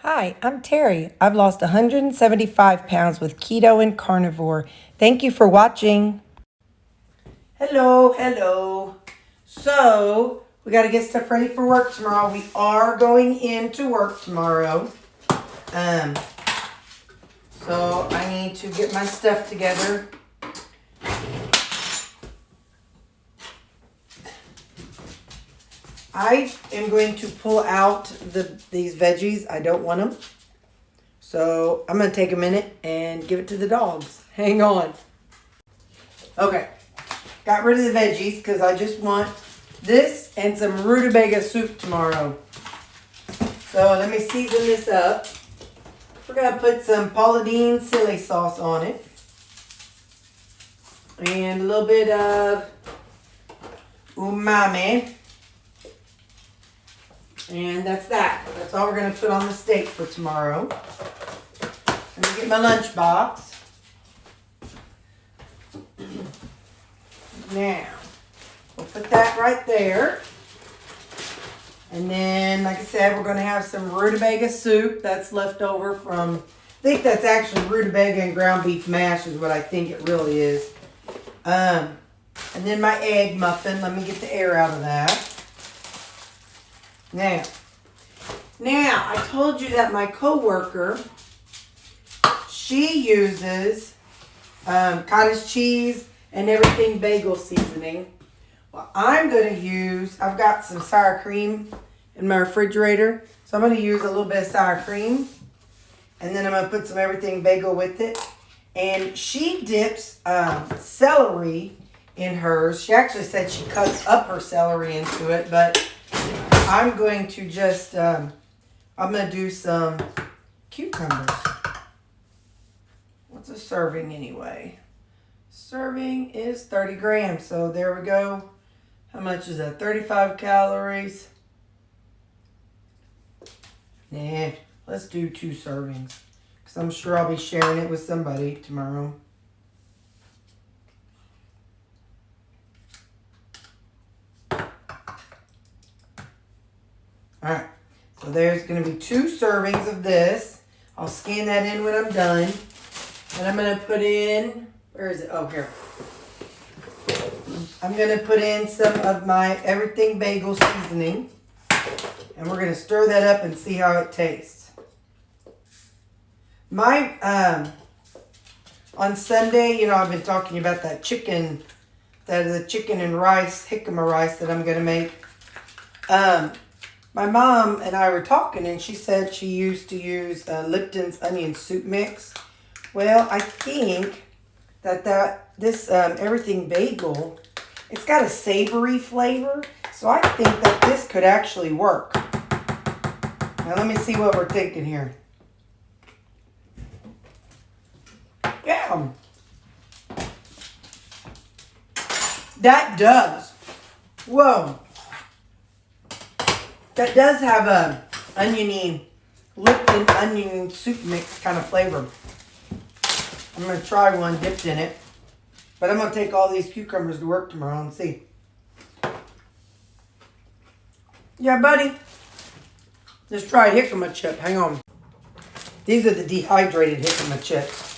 Hi, I'm Terry. I've lost 175 pounds with keto and carnivore. Thank you for watching. Hello. So, we got to get stuff ready for work tomorrow. We are going into work tomorrow. So I need to get my stuff together. I am going to pull out these veggies. I don't want them. So I'm going to take a minute and give it to the dogs. Hang on. Okay. Got rid of the veggies because I just want this and some Rutabaga soup tomorrow. So let me season this up. We're going to put some Paula Deen chili sauce on it. And a little bit of umami. And that's that. That's all we're going to put on the steak for tomorrow. Let me get my lunch box. Now, we'll put that right there. And then, like I said, we're going to have some Rutabaga soup that's left over from, I think that's actually Rutabaga and ground beef mash is what I think it really is. And then my egg muffin. Let me get the air out of that. Now, I told you that my coworker, she uses cottage cheese and everything bagel seasoning. Well, I'm going to use, I've got some sour cream in my refrigerator. So I'm going to use a little bit of sour cream. And then I'm going to put some everything bagel with it. And she dips celery in hers. She actually said she cuts up her celery into it. But I'm going to just, I'm going to do some cucumbers. What's a serving anyway? Serving is 30 grams. So there we go. How much is that? 35 calories. Nah, let's do 2 servings. Because I'm sure I'll be sharing it with somebody tomorrow. Alright, so there's going to be 2 servings of this. I'll scan that in when I'm done. And I'm going to put in, where is it? Oh, here. I'm going to put in some of my everything bagel seasoning. And we're going to stir that up and see how it tastes. On Sunday, I've been talking about that chicken, the chicken and rice, jicama rice that I'm going to make. My mom and I were talking, and she said she used to use Lipton's onion soup mix. Well, I think this everything bagel, it's got a savory flavor, so I think that this could actually work. Now let me see what we're thinking here. Yeah, that does. Whoa. That does have a oniony, Lipton onion soup mix kind of flavor. I'm going to try one dipped in it. But I'm going to take all these cucumbers to work tomorrow and see. Yeah, buddy. Let's try jicama chip. Hang on. These are the dehydrated jicama chips.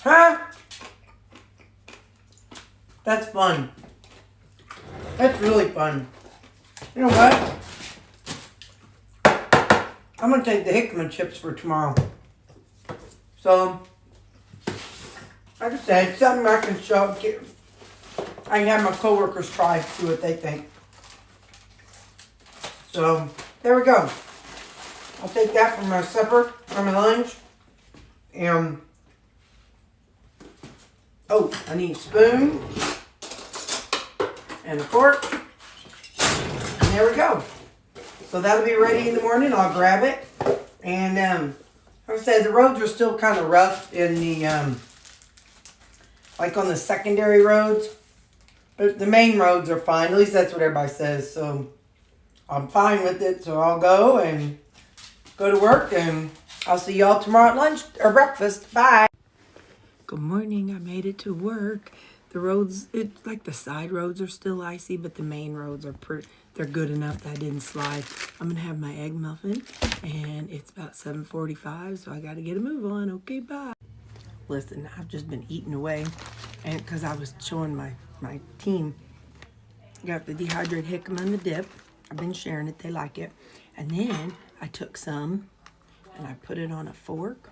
Huh? That's fun. That's really fun. You know what? I'm going to take the jicama chips for tomorrow. So, like I said, something I can show. I can have my coworkers try, see what they think. So, there we go. I'll take that for my supper, for my lunch. And, oh, I need a spoon. And a fork. And there we go. So that'll be ready in the morning. I'll grab it. And like I said, the roads are still kind of rough in the, like on the secondary roads. But the main roads are fine. At least that's what everybody says. So I'm fine with it. So I'll go and go to work. And I'll see y'all tomorrow at lunch or breakfast. Bye. Good morning. I made it to work. The roads, like the side roads are still icy, but the main roads are they're good enough that I didn't slide. I'm gonna have my egg muffin, and it's about 7:45, so I gotta get a move on. Okay, bye. Listen, I've just been eating away, and because I was showing my team, got the dehydrated jicama and the dip. I've been sharing it. They like it. And then I took some, and I put it on a fork.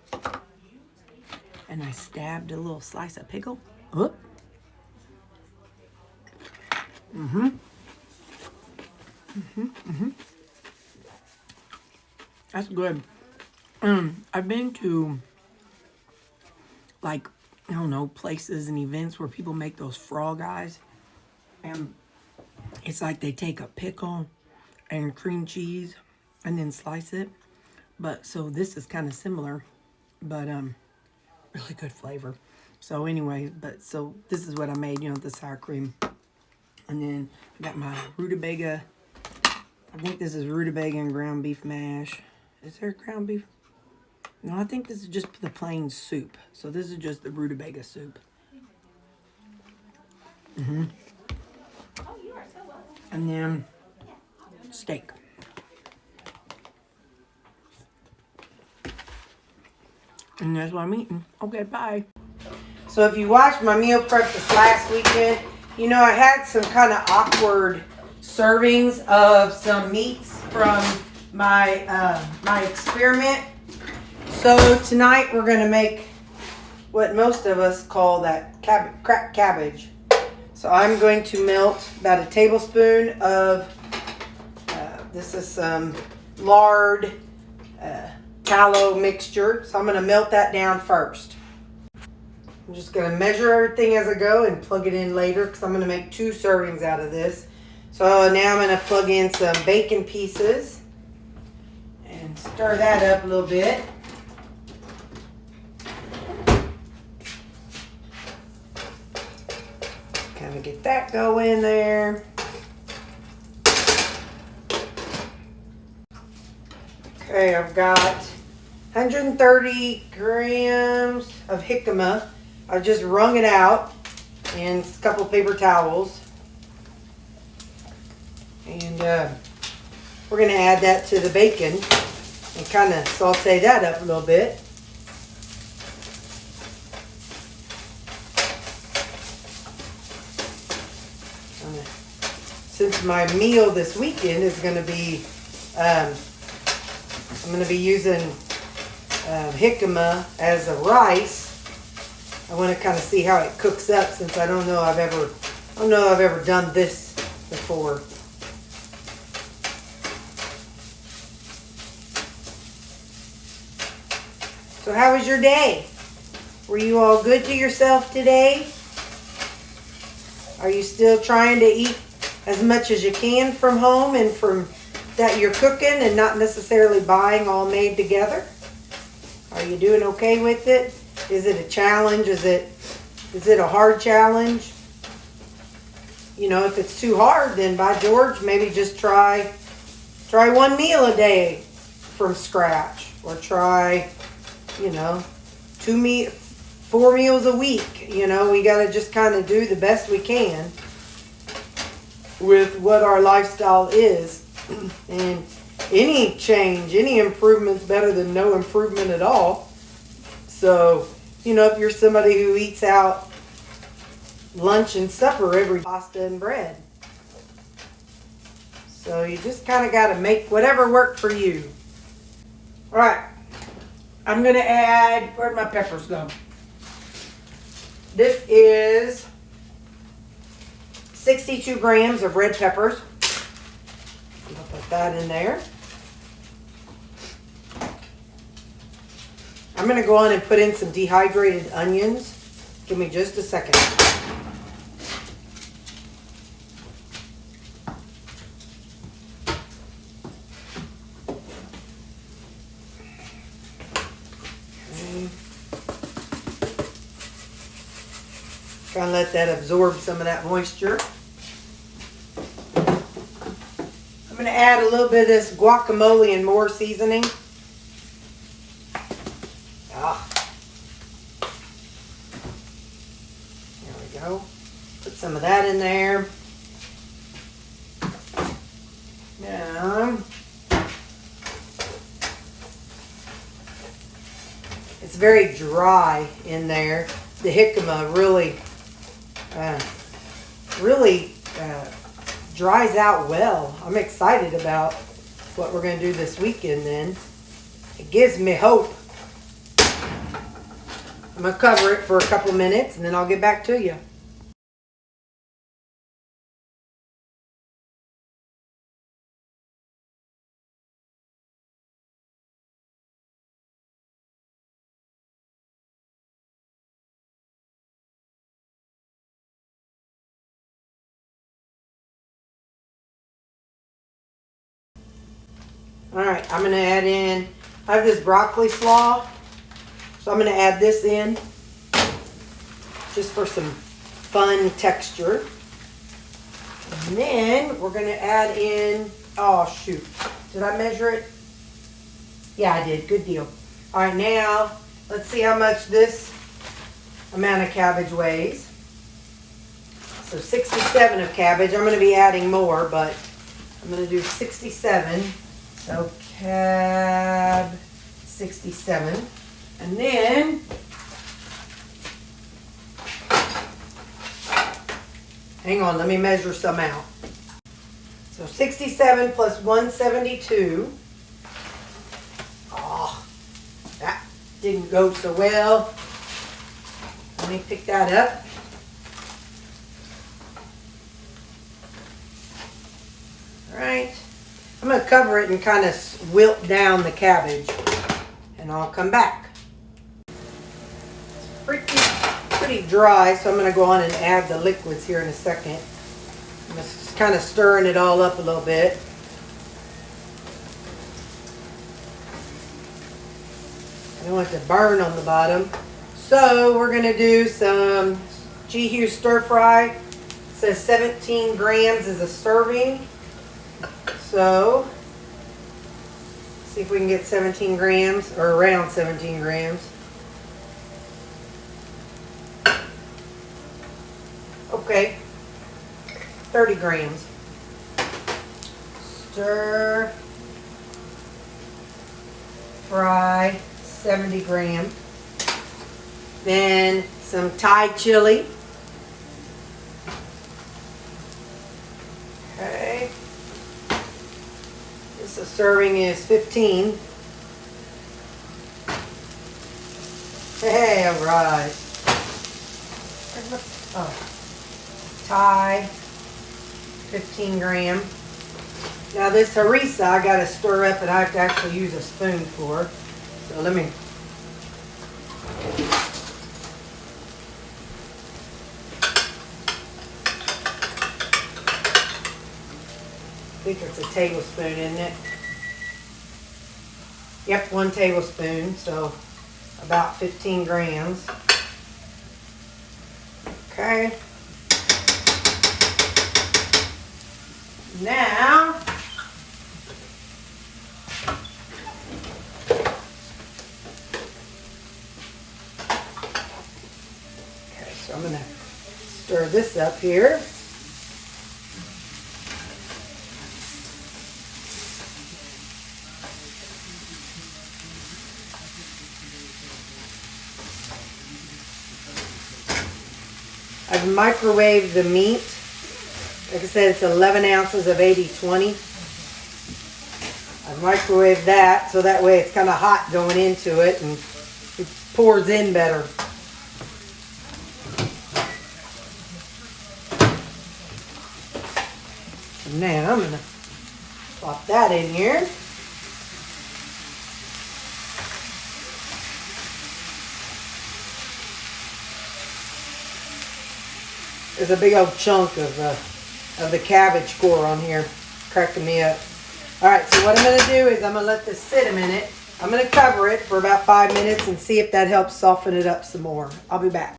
And I stabbed a little slice of pickle. Oh. That's good. I've been to, like, I don't know, places and events where people make those frog eyes. And it's like they take a pickle and cream cheese and then slice it. But, so this is kind of similar, but, really good flavor. So anyway, so this is what I made, the sour cream. And then I got my rutabaga. I think this is rutabaga and ground beef mash. Is there ground beef? No, I think this is just the plain soup. So this is just the rutabaga soup. And then steak. And that's what I'm eating. Okay, bye. So if you watched my meal prep this last weekend, I had some kind of awkward servings of some meats from my my experiment. So tonight we're going to make what most of us call that cracked cabbage. So I'm going to melt about a tablespoon of, this is some lard, tallow mixture. So I'm going to melt that down first. I'm just going to measure everything as I go and plug it in later because I'm going to make 2 servings out of this. So now I'm going to plug in some bacon pieces and stir that up a little bit. Kind of get that going there. Okay, I've got 130 grams of jicama. I've just wrung it out in a couple paper towels. And we're going to add that to the bacon and kind of saute that up a little bit. Since my meal this weekend is going to be, I'm going to be using jicama as a rice. I want to kind of see how it cooks up since I don't know I've ever done this before. So how was your day? Were you all good to yourself today? Are you still trying to eat as much as you can from home and from that you're cooking and not necessarily buying all made together? Are you doing okay with it? Is it a challenge? Is it a hard challenge? If it's too hard, then by George, maybe just try 1 meal a day from scratch, or try, 4 meals a week. We got to just kind of do the best we can with what our lifestyle is. And any change, any improvement's better than no improvement at all. So, if you're somebody who eats out lunch and supper every pasta and bread. So you just kind of got to make whatever work for you. All right. I'm going to add, where'd my peppers go? This is 62 grams of red peppers. I'm going to put that in there. I'm going to go on and put in some dehydrated onions. Give me just a second. Okay. Kind of let that absorb some of that moisture. I'm going to add a little bit of this guacamole and more seasoning. go. Put some of that in there. Now, it's very dry in there. The jicama really dries out well. I'm excited about what we're going to do this weekend then. It gives me hope. I'm going to cover it for a couple minutes and then I'll get back to you. Alright, I'm going to add in, I have this broccoli slaw, so I'm going to add this in just for some fun texture. And then we're going to add in, oh shoot, did I measure it? Yeah, I did, good deal. Alright, now let's see how much this amount of cabbage weighs. So 67 of cabbage, I'm going to be adding more, but I'm going to do 67. So cab 67, and then hang on, let me measure some out. So 67 plus 172. Oh, that didn't go so well. Let me pick that up. All right. I'm going to cover it and kind of wilt down the cabbage, and I'll come back. It's pretty dry, so I'm going to go on and add the liquids here in a second. I'm just kind of stirring it all up a little bit. I don't want it to burn on the bottom. So we're going to do some G-Hue stir fry. It says 17 grams is a serving. So, see if we can get 17 grams, or around 17 grams. Okay, 30 grams. Stir, fry, 70 grams. Then some Thai chili. Okay. The serving is 15. Hey, all right. Oh, Thai, 15 grams. Now this harissa I got to stir up, and I have to actually use a spoon for. So let me. I think it's a tablespoon, isn't it? Yep, 1 tablespoon, so about 15 grams. Okay. Now, okay, so I'm going to stir this up here. I've microwaved the meat. Like I said, it's 11 ounces of 80/20. I've microwaved that so that way it's kind of hot going into it and it pours in better. And now I'm going to plop that in here. There's a big old chunk of the cabbage core on here, cracking me up. All right, so what I'm going to do is I'm going to let this sit a minute. I'm going to cover it for about 5 minutes and see if that helps soften it up some more. I'll be back.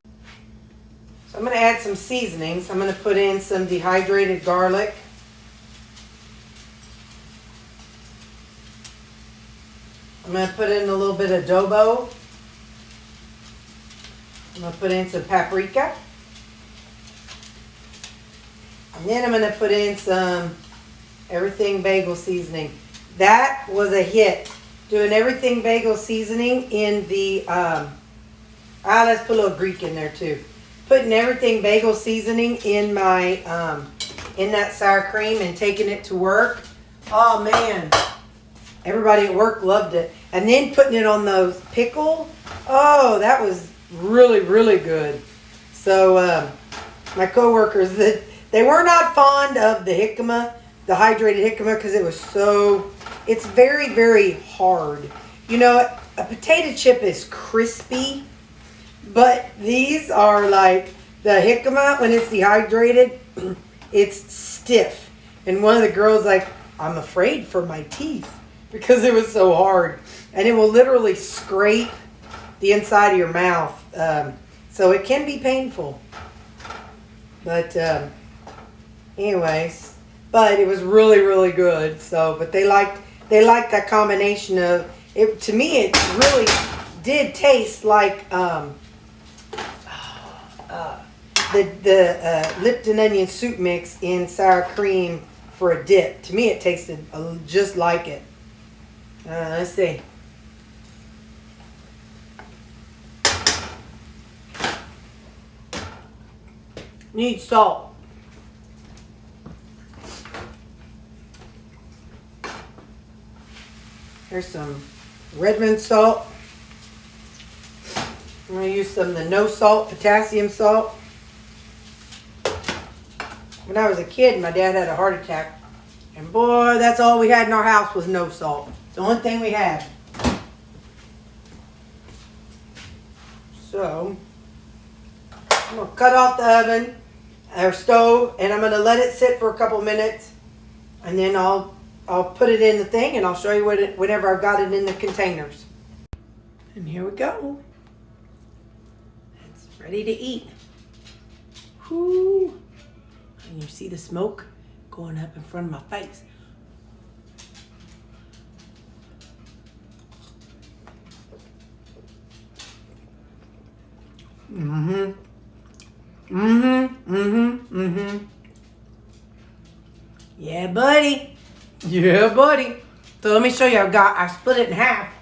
So I'm going to add some seasonings. I'm going to put in some dehydrated garlic. I'm going to put in a little bit of adobo. I'm going to put in some paprika. And then I'm going to put in some everything bagel seasoning. That was a hit. Doing everything bagel seasoning in the, let's put a little Greek in there too. Putting everything bagel seasoning in my, in that sour cream and taking it to work. Oh man, everybody at work loved it. And then putting it on those pickle. Oh, that was really, really good. So my coworkers, they were not fond of the jicama, the hydrated jicama, because it was so, it's very, very hard. You know, a potato chip is crispy, but these are like, the jicama, when it's dehydrated, it's stiff. And one of the girls like, I'm afraid for my teeth because it was so hard. And it will literally scrape the inside of your mouth. So it can be painful. But anyways, but it was really, really good. So, but they liked that combination of it. To me, it really did taste like the Lipton onion soup mix in sour cream for a dip. To me, it tasted just like it. Let's see. Need salt. Here's some Redmond salt. I'm going to use some of the no salt potassium salt. When I was a kid, my dad had a heart attack. And boy, that's all we had in our house was no salt. It's the only thing we had. So, I'm going to cut off the oven or stove, and I'm going to let it sit for a couple minutes. And then I'll put it in the thing, and I'll show you whenever I've got it in the containers. And here we go. It's ready to eat. Whoo! And you see the smoke going up in front of my face. Yeah, buddy. Yeah, buddy. So let me show you. I split it in half.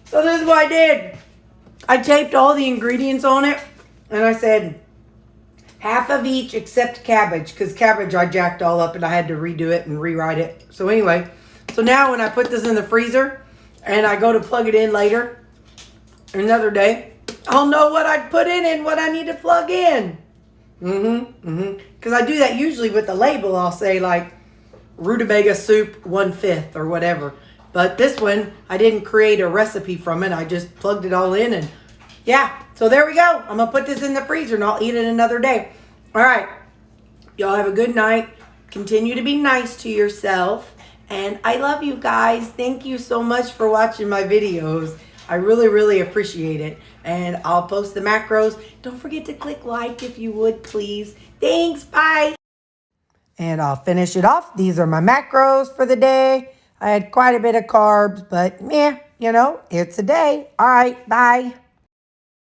So this is what I did. I taped all the ingredients on it, and I said half of each except cabbage, because cabbage I jacked all up and I had to redo it and rewrite it. So anyway, so now when I put this in the freezer and I go to plug it in later, another day, I'll know what I put in and what I need to plug in. Because I do that usually with the label. I'll say like Rutabaga soup 1/5 or whatever. But this one, I didn't create a recipe from it. I just plugged it all in, and yeah. So there we go. I'm going to put this in the freezer and I'll eat it another day. All right. Y'all have a good night. Continue to be nice to yourself. And I love you guys. Thank you so much for watching my videos. I really, really appreciate it. And I'll post the macros. Don't forget to click like if you would, please. Thanks. Bye. And I'll finish it off. These are my macros for the day. I had quite a bit of carbs, but yeah, you know, it's a day. All right. Bye.